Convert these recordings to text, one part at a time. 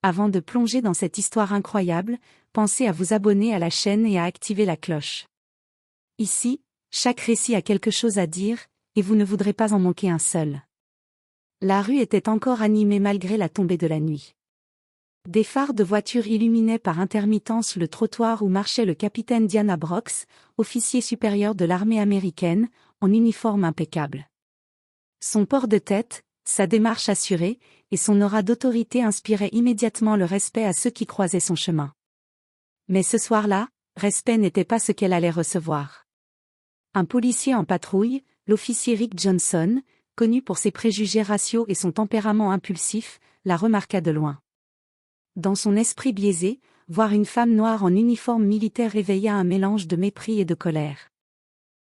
Avant de plonger dans cette histoire incroyable, pensez à vous abonner à la chaîne et à activer la cloche. Ici, chaque récit a quelque chose à dire, et vous ne voudrez pas en manquer un seul. La rue était encore animée malgré la tombée de la nuit. Des phares de voitures illuminaient par intermittence le trottoir où marchait le capitaine Diana Brooks, officier supérieur de l'armée américaine, en uniforme impeccable. Son port de tête, sa démarche assurée, et son aura d'autorité inspiraient immédiatement le respect à ceux qui croisaient son chemin. Mais ce soir-là, respect n'était pas ce qu'elle allait recevoir. Un policier en patrouille, l'officier Rick Johnson, connu pour ses préjugés raciaux et son tempérament impulsif, la remarqua de loin. Dans son esprit biaisé, voir une femme noire en uniforme militaire réveilla un mélange de mépris et de colère.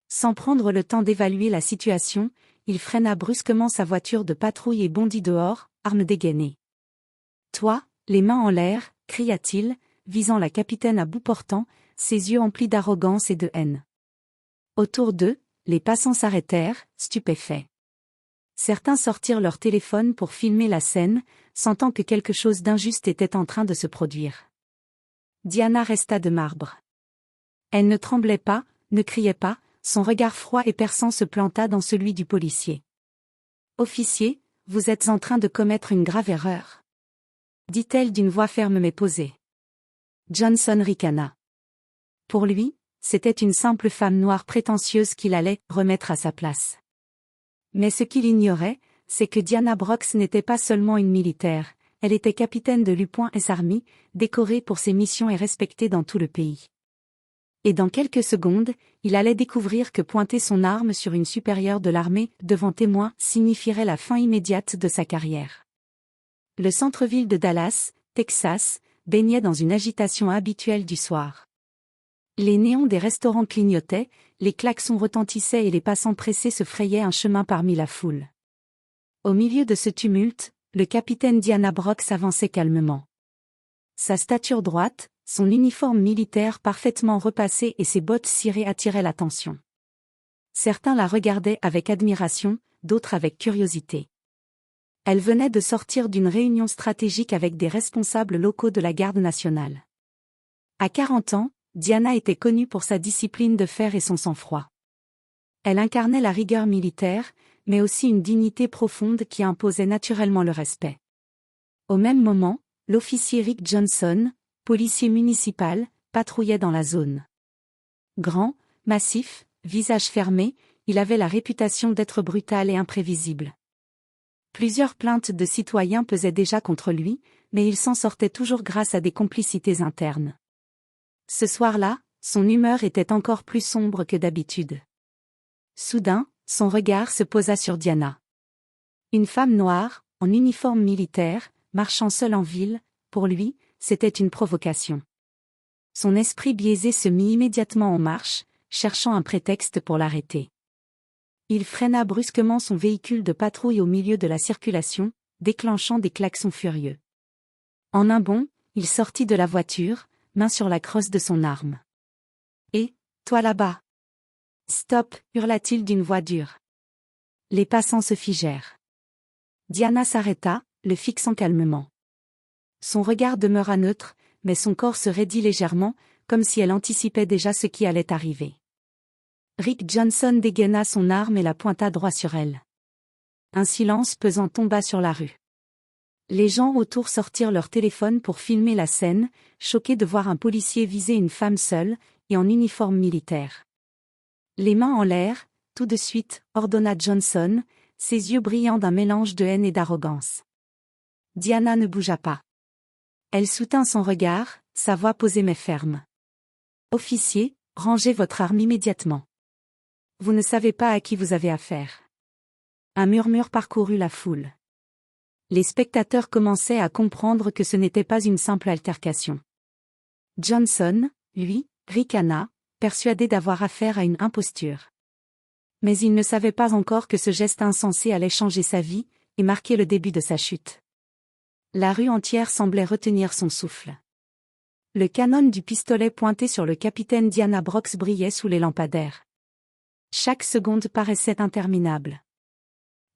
Sans prendre le temps d'évaluer la situation, il freina brusquement sa voiture de patrouille et bondit dehors, arme dégainée. « Toi, les mains en l'air !» cria-t-il, visant la capitaine à bout portant, ses yeux emplis d'arrogance et de haine. Autour d'eux, les passants s'arrêtèrent, stupéfaits. Certains sortirent leur téléphone pour filmer la scène, sentant que quelque chose d'injuste était en train de se produire. Diana resta de marbre. Elle ne tremblait pas, ne criait pas, son regard froid et perçant se planta dans celui du policier. « Officier, vous êtes en train de commettre une grave erreur. » dit-elle d'une voix ferme mais posée. Johnson ricana. Pour lui, c'était une simple femme noire prétentieuse qu'il allait remettre à sa place. Mais ce qu'il ignorait, c'est que Diana Brooks n'était pas seulement une militaire, elle était capitaine de l'US Army, décorée pour ses missions et respectée dans tout le pays. Et dans quelques secondes, il allait découvrir que pointer son arme sur une supérieure de l'armée, devant témoins, signifierait la fin immédiate de sa carrière. Le centre-ville de Dallas, Texas, baignait dans une agitation habituelle du soir. Les néons des restaurants clignotaient, les klaxons retentissaient et les passants pressés se frayaient un chemin parmi la foule. Au milieu de ce tumulte, le capitaine Diana Brooks avançait calmement. Sa stature droite, son uniforme militaire parfaitement repassé et ses bottes cirées attiraient l'attention. Certains la regardaient avec admiration, d'autres avec curiosité. Elle venait de sortir d'une réunion stratégique avec des responsables locaux de la garde nationale. À 40 ans, Diana était connue pour sa discipline de fer et son sang-froid. Elle incarnait la rigueur militaire, mais aussi une dignité profonde qui imposait naturellement le respect. Au même moment, l'officier Rick Johnson, policier municipal, patrouillait dans la zone. Grand, massif, visage fermé, il avait la réputation d'être brutal et imprévisible. Plusieurs plaintes de citoyens pesaient déjà contre lui, mais il s'en sortait toujours grâce à des complicités internes. Ce soir-là, son humeur était encore plus sombre que d'habitude. Soudain, son regard se posa sur Diana. Une femme noire, en uniforme militaire, marchant seule en ville, pour lui, c'était une provocation. Son esprit biaisé se mit immédiatement en marche, cherchant un prétexte pour l'arrêter. Il freina brusquement son véhicule de patrouille au milieu de la circulation, déclenchant des klaxons furieux. En un bond, il sortit de la voiture, main sur la crosse de son arme. « Et, toi là-bas !»« Stop !» hurla-t-il d'une voix dure. Les passants se figèrent. Diana s'arrêta, le fixant calmement. Son regard demeura neutre, mais son corps se raidit légèrement, comme si elle anticipait déjà ce qui allait arriver. Rick Johnson dégaina son arme et la pointa droit sur elle. Un silence pesant tomba sur la rue. Les gens autour sortirent leur téléphone pour filmer la scène, choqués de voir un policier viser une femme seule, et en uniforme militaire. Les mains en l'air, tout de suite, ordonna Johnson, ses yeux brillants d'un mélange de haine et d'arrogance. Diana ne bougea pas. Elle soutint son regard, sa voix posée mais ferme. « Officier, rangez votre arme immédiatement. Vous ne savez pas à qui vous avez affaire. » Un murmure parcourut la foule. Les spectateurs commençaient à comprendre que ce n'était pas une simple altercation. Johnson, lui, ricana, persuadé d'avoir affaire à une imposture. Mais il ne savait pas encore que ce geste insensé allait changer sa vie, et marquer le début de sa chute. La rue entière semblait retenir son souffle. Le canon du pistolet pointé sur le capitaine Diana Brooks brillait sous les lampadaires. Chaque seconde paraissait interminable.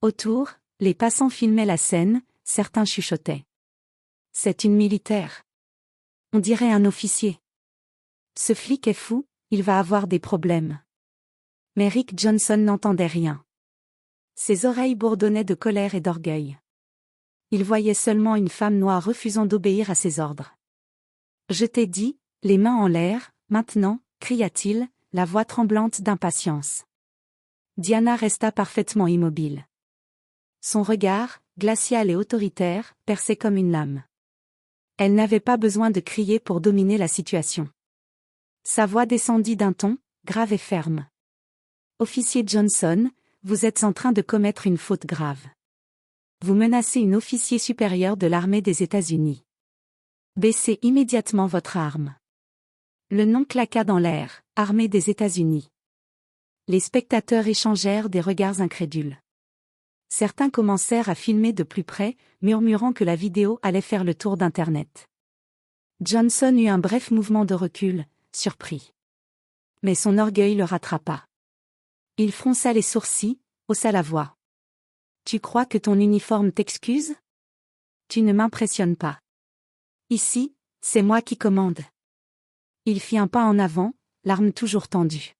Autour, les passants filmaient la scène, certains chuchotaient. C'est une militaire. On dirait un officier. Ce flic est fou, il va avoir des problèmes. Mais Rick Johnson n'entendait rien. Ses oreilles bourdonnaient de colère et d'orgueil. Il voyait seulement une femme noire refusant d'obéir à ses ordres. « Je t'ai dit, les mains en l'air, maintenant » cria-t-il, la voix tremblante d'impatience. Diana resta parfaitement immobile. Son regard, glacial et autoritaire, perçait comme une lame. Elle n'avait pas besoin de crier pour dominer la situation. Sa voix descendit d'un ton, grave et ferme. « Officier Johnson, vous êtes en train de commettre une faute grave. Vous menacez une officier supérieure de l'armée des États-Unis. Baissez immédiatement votre arme. » Le nom claqua dans l'air, « Armée des États-Unis ». Les spectateurs échangèrent des regards incrédules. Certains commencèrent à filmer de plus près, murmurant que la vidéo allait faire le tour d'Internet. Johnson eut un bref mouvement de recul, surpris. Mais son orgueil le rattrapa. Il fronça les sourcils, haussa la voix. « Tu crois que ton uniforme t'excuse ? Tu ne m'impressionnes pas. Ici, c'est moi qui commande. » Il fit un pas en avant, l'arme toujours tendue.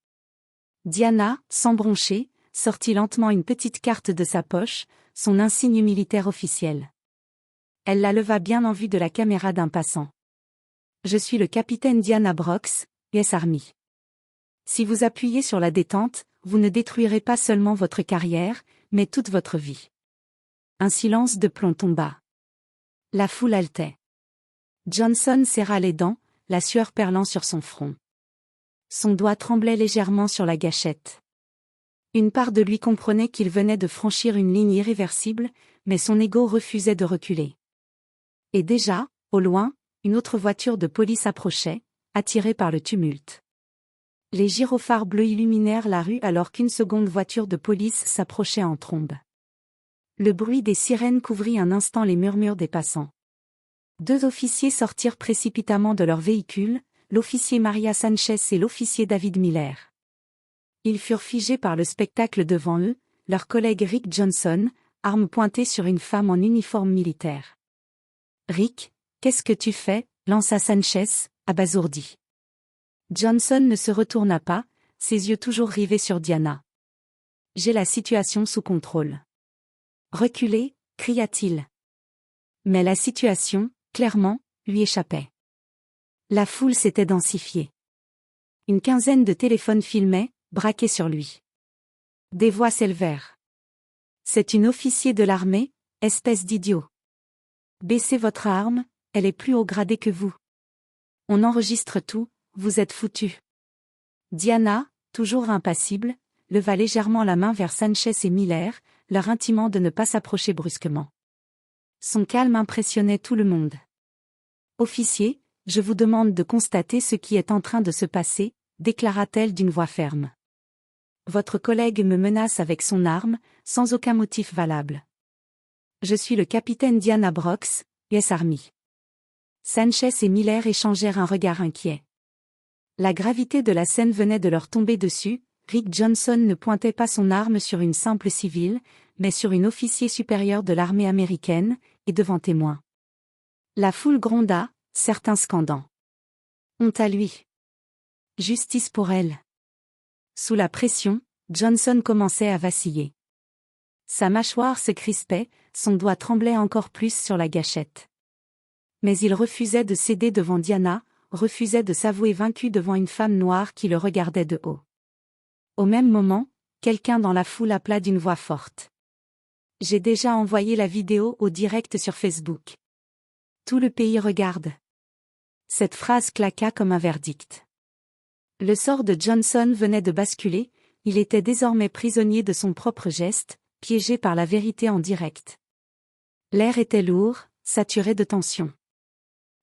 Diana, sans broncher, sortit lentement une petite carte de sa poche, son insigne militaire officiel. Elle la leva bien en vue de la caméra d'un passant. « Je suis le capitaine Diana Brox, US Army. Si vous appuyez sur la détente, vous ne détruirez pas seulement votre carrière, mais toute votre vie. » Un silence de plomb tomba. La foule haletait. Johnson serra les dents, la sueur perlant sur son front. Son doigt tremblait légèrement sur la gâchette. Une part de lui comprenait qu'il venait de franchir une ligne irréversible, mais son ego refusait de reculer. Et déjà, au loin, une autre voiture de police approchait, attirée par le tumulte. Les gyrophares bleus illuminèrent la rue alors qu'une seconde voiture de police s'approchait en trombe. Le bruit des sirènes couvrit un instant les murmures des passants. 2 officiers sortirent précipitamment de leur véhicule, l'officier Maria Sanchez et l'officier David Miller. Ils furent figés par le spectacle devant eux, leur collègue Rick Johnson, arme pointée sur une femme en uniforme militaire. « Rick, qu'est-ce que tu fais » lança Sanchez, abasourdi. Johnson ne se retourna pas, ses yeux toujours rivés sur Diana. « J'ai la situation sous contrôle. »« Reculez » cria-t-il. Mais la situation, clairement, lui échappait. La foule s'était densifiée. Une quinzaine de téléphones filmaient, braqués sur lui. Des voix s'élevèrent. « C'est une officier de l'armée, espèce d'idiot. Baissez votre arme, elle est plus haut gradée que vous. On enregistre tout, vous êtes foutus. » Diana, toujours impassible, leva légèrement la main vers Sanchez et Miller, leur intimant de ne pas s'approcher brusquement. Son calme impressionnait tout le monde. « Officier, je vous demande de constater ce qui est en train de se passer, » déclara-t-elle d'une voix ferme. « Votre collègue me menace avec son arme, sans aucun motif valable. Je suis le capitaine Diana Brox, US Army. » Sanchez et Miller échangèrent un regard inquiet. La gravité de la scène venait de leur tomber dessus, Rick Johnson ne pointait pas son arme sur une simple civile, mais sur une officier supérieure de l'armée américaine, et devant témoins. La foule gronda, certains scandant. « Honte à lui. Justice pour elle. » Sous la pression, Johnson commençait à vaciller. Sa mâchoire se crispait, son doigt tremblait encore plus sur la gâchette. Mais il refusait de céder devant Diana, refusait de s'avouer vaincu devant une femme noire qui le regardait de haut. Au même moment, quelqu'un dans la foule appela d'une voix forte. « J'ai déjà envoyé la vidéo au direct sur Facebook. Tout le pays regarde. » Cette phrase claqua comme un verdict. Le sort de Johnson venait de basculer, il était désormais prisonnier de son propre geste, piégé par la vérité en direct. L'air était lourd, saturé de tension.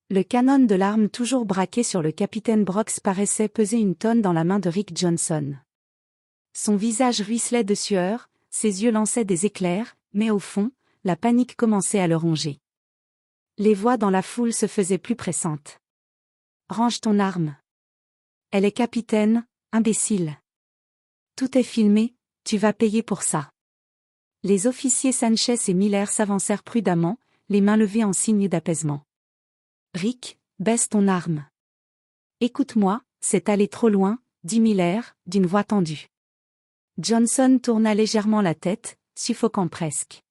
Le canon de l'arme toujours braqué sur le capitaine Brox paraissait peser une tonne dans la main de Rick Johnson. Son visage ruisselait de sueur, ses yeux lançaient des éclairs, mais au fond, la panique commençait à le ronger. Les voix dans la foule se faisaient plus pressantes. « Range ton arme. Elle est capitaine, imbécile. Tout est filmé, tu vas payer pour ça. » Les officiers Sanchez et Miller s'avancèrent prudemment, les mains levées en signe d'apaisement. Rick, baisse ton arme. Écoute-moi, c'est allé trop loin, dit Miller, d'une voix tendue. Johnson tourna légèrement la tête, suffoquant presque.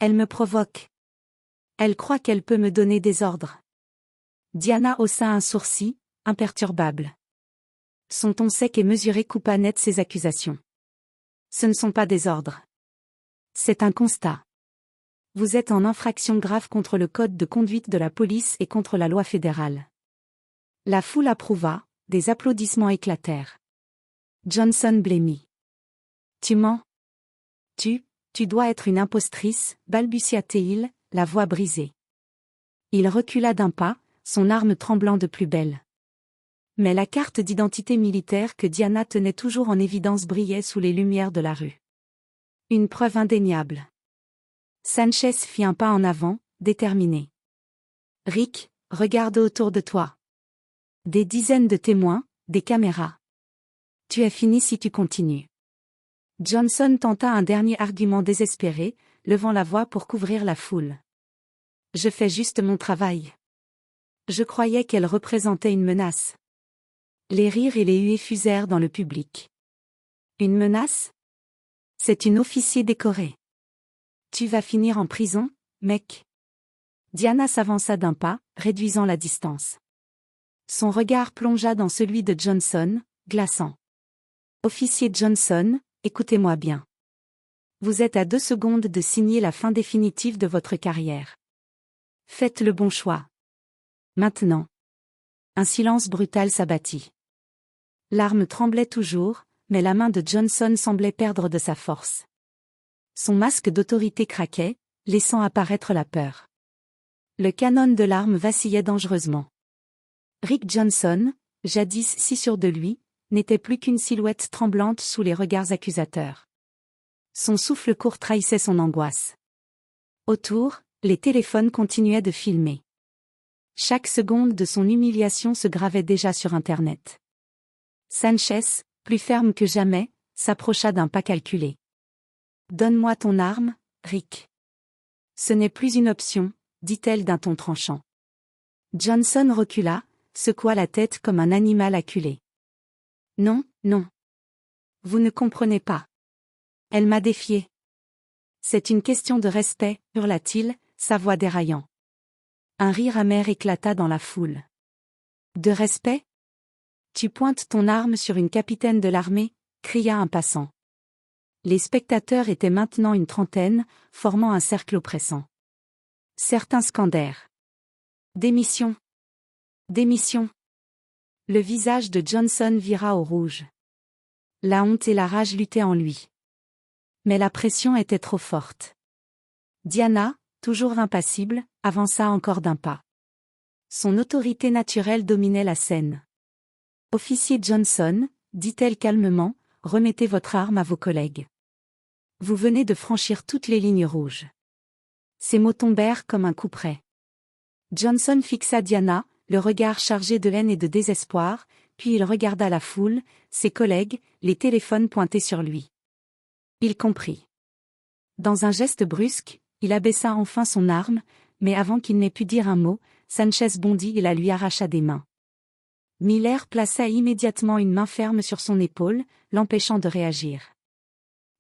Elle me provoque. Elle croit qu'elle peut me donner des ordres. Diana haussa un sourcil, imperturbable. Son ton sec et mesuré coupa net ses accusations. Ce ne sont pas des ordres. C'est un constat. Vous êtes en infraction grave contre le code de conduite de la police et contre la loi fédérale. La foule approuva, des applaudissements éclatèrent. Johnson blêmit. Tu mens. Tu dois être une impostrice, balbutia-t-il, la voix brisée. Il recula d'un pas, son arme tremblant de plus belle. Mais la carte d'identité militaire que Diana tenait toujours en évidence brillait sous les lumières de la rue. Une preuve indéniable. Sanchez fit un pas en avant, déterminé. Rick, regarde autour de toi. Des dizaines de témoins, des caméras. Tu es fini si tu continues. Johnson tenta un dernier argument désespéré, levant la voix pour couvrir la foule. Je fais juste mon travail. Je croyais qu'elle représentait une menace. Les rires et les huées fusèrent dans le public. Une menace? C'est une officier décorée. Tu vas finir en prison, mec. Diana s'avança d'un pas, réduisant la distance. Son regard plongea dans celui de Johnson, glaçant. Officier Johnson, écoutez-moi bien. Vous êtes à 2 secondes de signer la fin définitive de votre carrière. Faites le bon choix. Maintenant. Un silence brutal s'abattit. L'arme tremblait toujours, mais la main de Johnson semblait perdre de sa force. Son masque d'autorité craquait, laissant apparaître la peur. Le canon de l'arme vacillait dangereusement. Rick Johnson, jadis si sûr de lui, n'était plus qu'une silhouette tremblante sous les regards accusateurs. Son souffle court trahissait son angoisse. Autour, les téléphones continuaient de filmer. Chaque seconde de son humiliation se gravait déjà sur Internet. Sanchez, plus ferme que jamais, s'approcha d'un pas calculé. « Donne-moi ton arme, Rick. » Ce n'est plus une option, dit-elle d'un ton tranchant. Johnson recula, secoua la tête comme un animal acculé. « Non, non. Vous ne comprenez pas. Elle m'a défié. C'est une question de respect, hurla-t-il, sa voix déraillant. Un rire amer éclata dans la foule. De respect? Tu pointes ton arme sur une capitaine de l'armée, cria un passant. Les spectateurs étaient maintenant une trentaine, formant un cercle oppressant. Certains scandèrent. Démission! Démission! Le visage de Johnson vira au rouge. La honte et la rage luttaient en lui. Mais la pression était trop forte. Diana, toujours impassible, avança encore d'un pas. Son autorité naturelle dominait la scène. « Officier Johnson, dit-elle calmement, remettez votre arme à vos collègues. Vous venez de franchir toutes les lignes rouges. » Ces mots tombèrent comme un coup près. Johnson fixa Diana, le regard chargé de haine et de désespoir, puis il regarda la foule, ses collègues, les téléphones pointés sur lui. Il comprit. Dans un geste brusque, il abaissa enfin son arme, mais avant qu'il n'ait pu dire un mot, Sanchez bondit et la lui arracha des mains. Miller plaça immédiatement une main ferme sur son épaule, l'empêchant de réagir.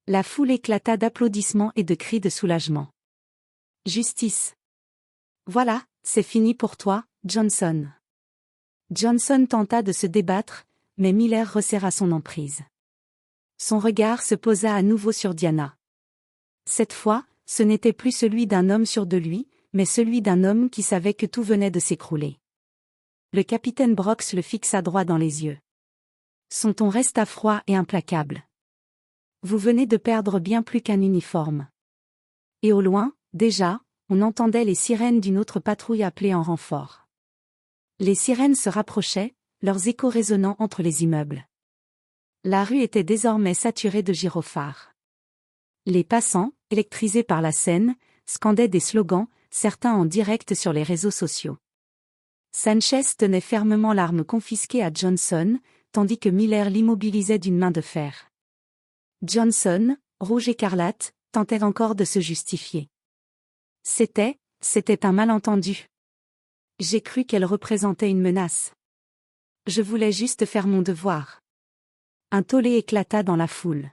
La foule éclata d'applaudissements et de cris de soulagement. Justice. Voilà, c'est fini pour toi, Johnson. Johnson tenta de se débattre, mais Miller resserra son emprise. Son regard se posa à nouveau sur Diana. Cette fois, ce n'était plus celui d'un homme sûr de lui, mais celui d'un homme qui savait que tout venait de s'écrouler. Le capitaine Brox le fixa droit dans les yeux. Son ton resta froid et implacable. Vous venez de perdre bien plus qu'un uniforme. Et au loin, déjà, on entendait les sirènes d'une autre patrouille appeler en renfort. Les sirènes se rapprochaient, leurs échos résonnant entre les immeubles. La rue était désormais saturée de gyrophares. Les passants, électrisés par la scène, scandaient des slogans, certains en direct sur les réseaux sociaux. Sanchez tenait fermement l'arme confisquée à Johnson, tandis que Miller l'immobilisait d'une main de fer. Johnson, rouge écarlate, tentait encore de se justifier. C'était un malentendu. J'ai cru qu'elle représentait une menace. Je voulais juste faire mon devoir. Un tollé éclata dans la foule.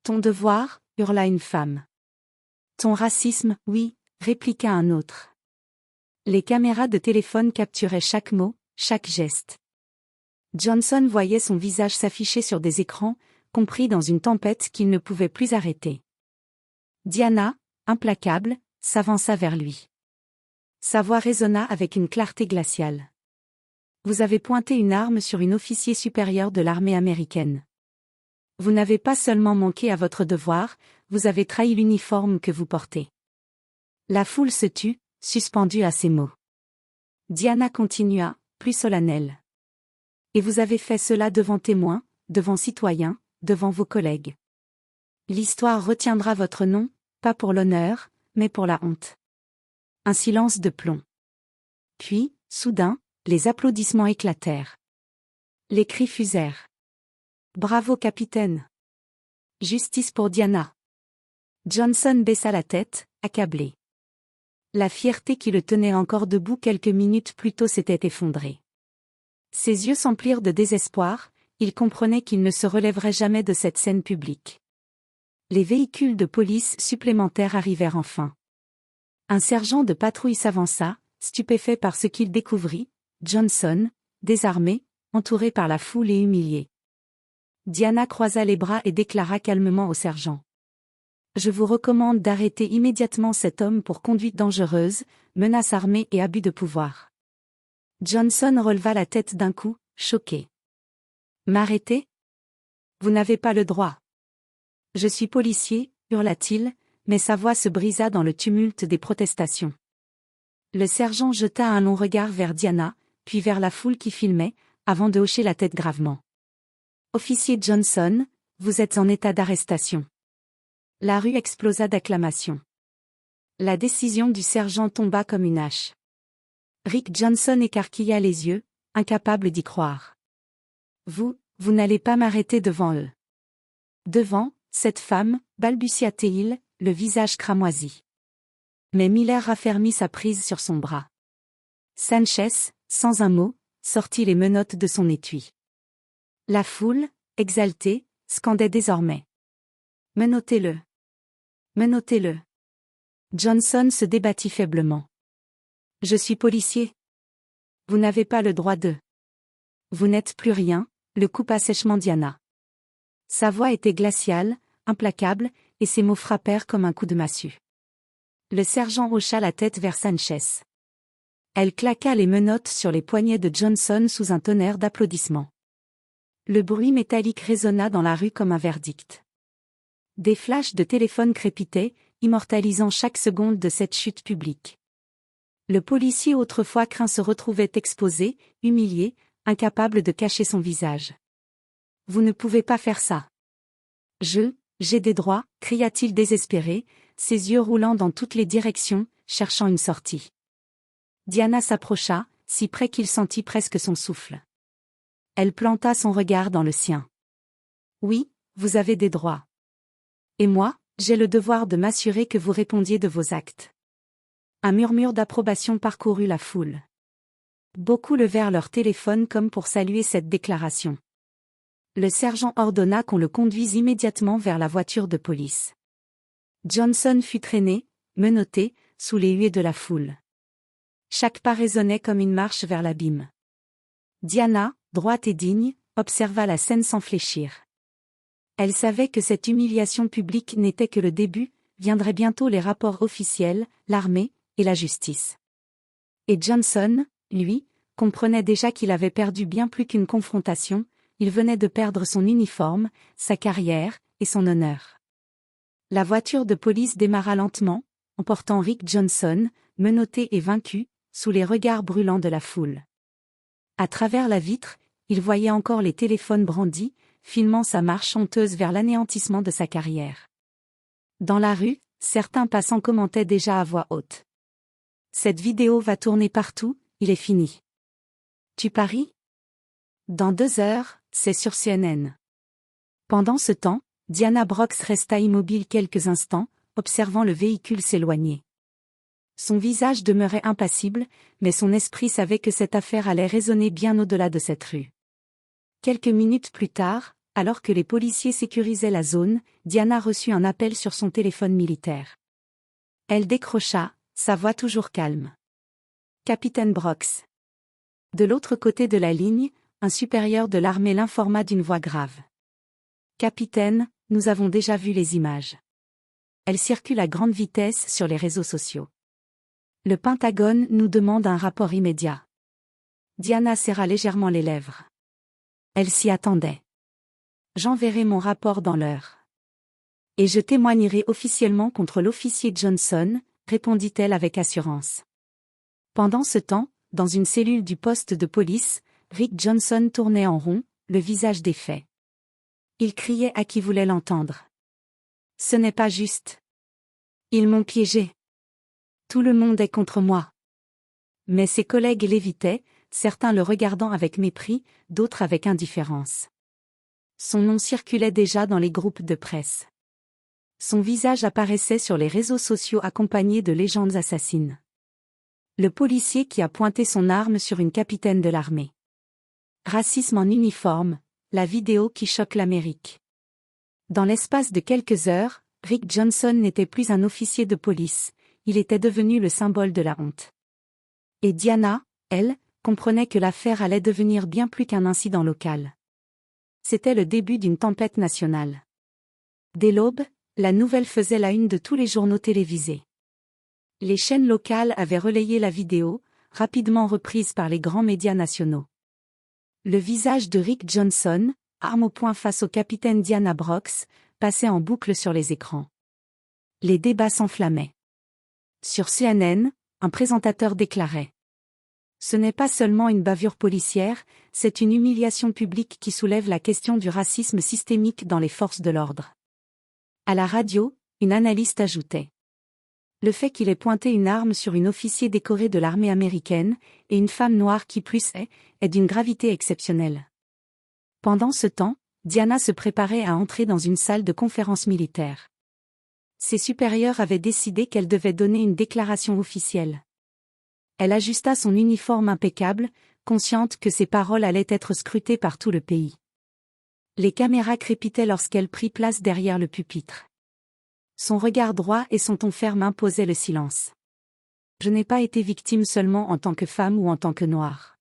Ton devoir, hurla une femme. Ton racisme, oui, répliqua un autre. Les caméras de téléphone capturaient chaque mot, chaque geste. Johnson voyait son visage s'afficher sur des écrans, compris dans une tempête qu'il ne pouvait plus arrêter. Diana, implacable, s'avança vers lui. Sa voix résonna avec une clarté glaciale. Vous avez pointé une arme sur une officier supérieure de l'armée américaine. Vous n'avez pas seulement manqué à votre devoir, vous avez trahi l'uniforme que vous portez. La foule se tut, suspendue à ces mots. Diana continua, plus solennelle. Et vous avez fait cela devant témoins, devant citoyens, devant vos collègues. L'histoire retiendra votre nom, pas pour l'honneur, mais pour la honte. Un silence de plomb. Puis, soudain, les applaudissements éclatèrent. Les cris fusèrent. Bravo capitaine. Justice pour Diana. Johnson baissa la tête, accablé. La fierté qui le tenait encore debout quelques minutes plus tôt s'était effondrée. Ses yeux s'emplirent de désespoir, il comprenait qu'il ne se relèverait jamais de cette scène publique. Les véhicules de police supplémentaires arrivèrent enfin. Un sergent de patrouille s'avança, stupéfait par ce qu'il découvrit, Johnson, désarmé, entouré par la foule et humilié. Diana croisa les bras et déclara calmement au sergent. Je vous recommande d'arrêter immédiatement cet homme pour conduite dangereuse, menace armée et abus de pouvoir. Johnson releva la tête d'un coup, choqué. M'arrêter ? Vous n'avez pas le droit. Je suis policier, hurla-t-il, mais sa voix se brisa dans le tumulte des protestations. Le sergent jeta un long regard vers Diana, puis vers la foule qui filmait, avant de hocher la tête gravement. Officier Johnson, vous êtes en état d'arrestation. La rue explosa d'acclamations. La décision du sergent tomba comme une hache. Rick Johnson écarquilla les yeux, incapable d'y croire. Vous n'allez pas m'arrêter devant eux. Devant, cette femme, balbutia-t-il, le visage cramoisi. Mais Miller raffermit sa prise sur son bras. Sanchez, sans un mot, sortit les menottes de son étui. La foule, exaltée, scandait désormais. Menottez-le. Menottez-le. Johnson se débattit faiblement. Je suis policier. Vous n'avez pas le droit de. Vous n'êtes plus rien, le coupa sèchement Diana. Sa voix était glaciale, implacable, et ses mots frappèrent comme un coup de massue. Le sergent hocha la tête vers Sanchez. Elle claqua les menottes sur les poignets de Johnson sous un tonnerre d'applaudissements. Le bruit métallique résonna dans la rue comme un verdict. Des flashs de téléphone crépitaient, immortalisant chaque seconde de cette chute publique. Le policier autrefois craint se retrouvait exposé, humilié, incapable de cacher son visage. Vous ne pouvez pas faire ça. J'ai des droits, cria-t-il désespéré, ses yeux roulant dans toutes les directions, cherchant une sortie. Diana s'approcha, si près qu'il sentit presque son souffle. Elle planta son regard dans le sien. Oui, vous avez des droits. Et moi, j'ai le devoir de m'assurer que vous répondiez de vos actes. Un murmure d'approbation parcourut la foule. Beaucoup levèrent leur téléphone comme pour saluer cette déclaration. Le sergent ordonna qu'on le conduise immédiatement vers la voiture de police. Johnson fut traîné, menotté, sous les huées de la foule. Chaque pas résonnait comme une marche vers l'abîme. Diana, droite et digne, observa la scène sans fléchir. Elle savait que cette humiliation publique n'était que le début, viendraient bientôt les rapports officiels, l'armée, et la justice. Et Johnson, lui, comprenait déjà qu'il avait perdu bien plus qu'une confrontation, il venait de perdre son uniforme, sa carrière, et son honneur. La voiture de police démarra lentement, emportant Rick Johnson, menotté et vaincu, sous les regards brûlants de la foule. À travers la vitre, il voyait encore les téléphones brandis, filmant sa marche honteuse vers l'anéantissement de sa carrière. Dans la rue, certains passants commentaient déjà à voix haute. Cette vidéo va tourner partout, il est fini. Tu paries ? Dans 2 heures, c'est sur CNN. Pendant ce temps, Diana Brox resta immobile quelques instants, observant le véhicule s'éloigner. Son visage demeurait impassible, mais son esprit savait que cette affaire allait résonner bien au-delà de cette rue. Quelques minutes plus tard, alors que les policiers sécurisaient la zone, Diana reçut un appel sur son téléphone militaire. Elle décrocha, sa voix toujours calme. Capitaine Brox. De l'autre côté de la ligne, un supérieur de l'armée l'informa d'une voix grave. Capitaine, nous avons déjà vu les images. Elles circulent à grande vitesse sur les réseaux sociaux. Le Pentagone nous demande un rapport immédiat. Diana serra légèrement les lèvres. Elle s'y attendait. J'enverrai mon rapport dans l'heure. Et je témoignerai officiellement contre l'officier Johnson, répondit-elle avec assurance. Pendant ce temps, dans une cellule du poste de police, Rick Johnson tournait en rond, le visage défait. Il criait à qui voulait l'entendre. Ce n'est pas juste. Ils m'ont piégé. Tout le monde est contre moi. Mais ses collègues l'évitaient, certains le regardant avec mépris, d'autres avec indifférence. Son nom circulait déjà dans les groupes de presse. Son visage apparaissait sur les réseaux sociaux accompagné de légendes assassines. Le policier qui a pointé son arme sur une capitaine de l'armée. Racisme en uniforme, la vidéo qui choque l'Amérique. Dans l'espace de quelques heures, Rick Johnson n'était plus un officier de police, il était devenu le symbole de la honte. Et Diana, elle, comprenait que l'affaire allait devenir bien plus qu'un incident local. C'était le début d'une tempête nationale. Dès l'aube, la nouvelle faisait la une de tous les journaux télévisés. Les chaînes locales avaient relayé la vidéo, rapidement reprise par les grands médias nationaux. Le visage de Rick Johnson, arme au poing face au capitaine Diana Brox, passait en boucle sur les écrans. Les débats s'enflammaient. Sur CNN, un présentateur déclarait : ce n'est pas seulement une bavure policière, c'est une humiliation publique qui soulève la question du racisme systémique dans les forces de l'ordre. À la radio, une analyste ajoutait : le fait qu'il ait pointé une arme sur une officier décorée de l'armée américaine, et une femme noire qui plus est d'une gravité exceptionnelle. Pendant ce temps, Diana se préparait à entrer dans une salle de conférence militaire. Ses supérieurs avaient décidé qu'elle devait donner une déclaration officielle. Elle ajusta son uniforme impeccable, consciente que ses paroles allaient être scrutées par tout le pays. Les caméras crépitaient lorsqu'elle prit place derrière le pupitre. Son regard droit et son ton ferme imposaient le silence. Je n'ai pas été victime seulement en tant que femme ou en tant que noire.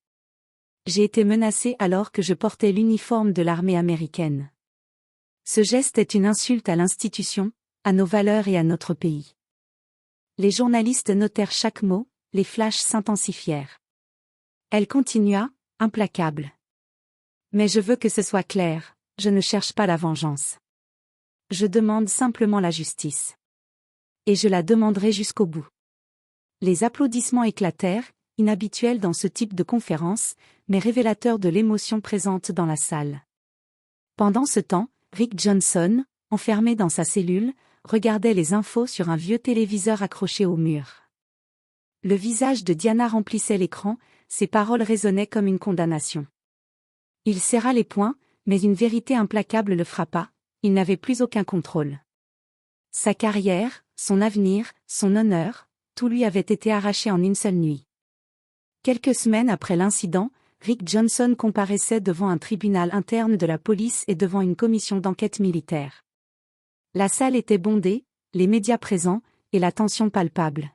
J'ai été menacée alors que je portais l'uniforme de l'armée américaine. Ce geste est une insulte à l'institution, à nos valeurs et à notre pays. Les journalistes notèrent chaque mot, les flashs s'intensifièrent. Elle continua, implacable. Mais je veux que ce soit clair, je ne cherche pas la vengeance. Je demande simplement la justice. Et je la demanderai jusqu'au bout. Les applaudissements éclatèrent, inhabituels dans ce type de conférence, mais révélateurs de l'émotion présente dans la salle. Pendant ce temps, Rick Johnson, enfermé dans sa cellule, regardait les infos sur un vieux téléviseur accroché au mur. Le visage de Diana remplissait l'écran, ses paroles résonnaient comme une condamnation. Il serra les poings, mais une vérité implacable le frappa, il n'avait plus aucun contrôle. Sa carrière, son avenir, son honneur, tout lui avait été arraché en une seule nuit. Quelques semaines après l'incident, Rick Johnson comparaissait devant un tribunal interne de la police et devant une commission d'enquête militaire. La salle était bondée, les médias présents, et la tension palpable.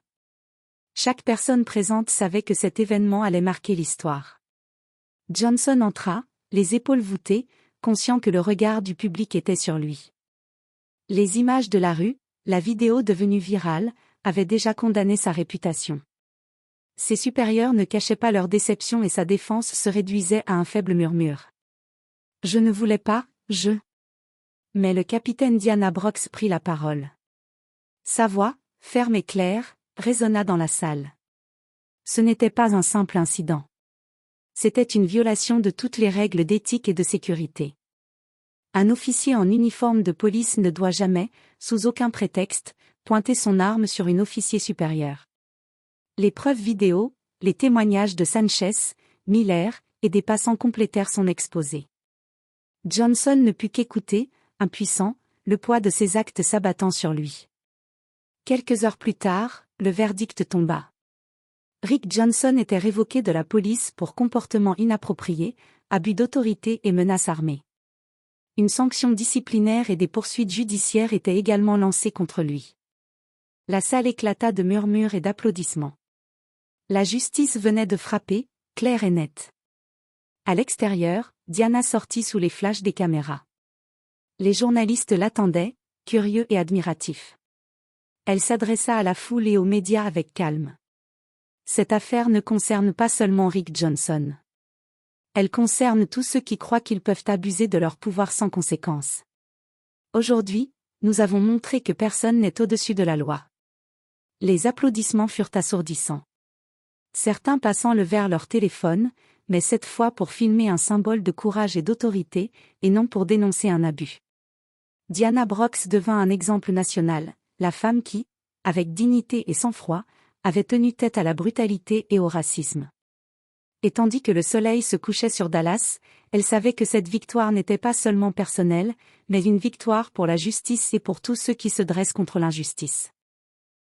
Chaque personne présente savait que cet événement allait marquer l'histoire. Johnson entra, les épaules voûtées, conscient que le regard du public était sur lui. Les images de la rue, la vidéo devenue virale, avaient déjà condamné sa réputation. Ses supérieurs ne cachaient pas leur déception et sa défense se réduisait à un faible murmure. Je ne voulais pas, Mais le capitaine Diana Brox prit la parole. Sa voix, ferme et claire, résonna dans la salle. Ce n'était pas un simple incident. C'était une violation de toutes les règles d'éthique et de sécurité. Un officier en uniforme de police ne doit jamais, sous aucun prétexte, pointer son arme sur une officier supérieure. Les preuves vidéo, les témoignages de Sanchez, Miller, et des passants complétèrent son exposé. Johnson ne put qu'écouter, impuissant, le poids de ses actes s'abattant sur lui. Quelques heures plus tard, Le verdict tomba. Rick Johnson était révoqué de la police pour comportement inapproprié, abus d'autorité et menaces armées. Une sanction disciplinaire et des poursuites judiciaires étaient également lancées contre lui. La salle éclata de murmures et d'applaudissements. La justice venait de frapper, claire et nette. À l'extérieur, Diana sortit sous les flashs des caméras. Les journalistes l'attendaient, curieux et admiratifs. Elle s'adressa à la foule et aux médias avec calme. Cette affaire ne concerne pas seulement Rick Johnson. Elle concerne tous ceux qui croient qu'ils peuvent abuser de leur pouvoir sans conséquence. Aujourd'hui, nous avons montré que personne n'est au-dessus de la loi. Les applaudissements furent assourdissants. Certains passant levèrent leur téléphone, mais cette fois pour filmer un symbole de courage et d'autorité, et non pour dénoncer un abus. Diana Brox devint un exemple national, la femme qui, avec dignité et sang-froid, avait tenu tête à la brutalité et au racisme. Et tandis que le soleil se couchait sur Dallas, elle savait que cette victoire n'était pas seulement personnelle, mais une victoire pour la justice et pour tous ceux qui se dressent contre l'injustice.